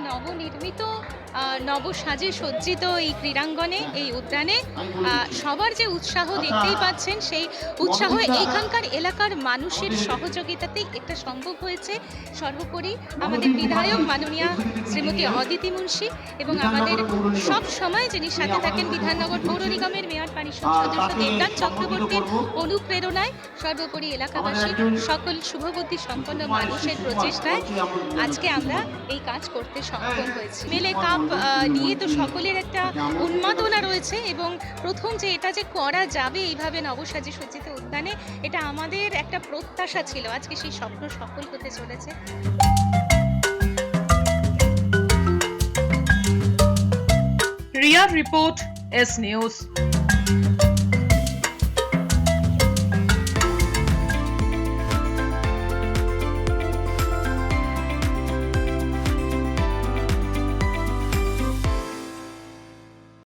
নবনির্মিত নবসাজে সজ্জিত এই ক্রীড়াঙ্গনে, এই উদ্যানে সবার যে উৎসাহ দেখতেই পাচ্ছেন, সেই উৎসাহ এখানকার এলাকার মানুষের সহযোগিতাতেই এটা সম্ভব হয়েছে। সর্বোপরি আমাদের বিধায়ক মাননীয়া শ্রীমতী অদিতি মুন্সি এবং আমাদের সব সময় যিনি সাথে থাকেন বিধাননগর পৌর নিগমের মেয়র পরিষদ সদস্য দেবনাথ চক্রবর্তীর অনুপ্রেরণায়, সর্বোপরি এলাকাবাসী সকল শুভবুদ্ধি সম্পন্ন মানুষের প্রচেষ্টায় আজকে আমরা এই কাজ করতে সক্ষম হয়েছি। মেলে কাপ নিয়ে তো সকলের একটা উন্মাদনা রয়েছে এবং প্রথম যে এটা যে করা যাবে এইভাবে নবসাজে সজ্জিত উদ্যানে, এটা আমাদের একটা প্রত্যাশা ছিল। আজকে সেই স্বপ্ন সফল হতে চলেছে। Riya report, S news.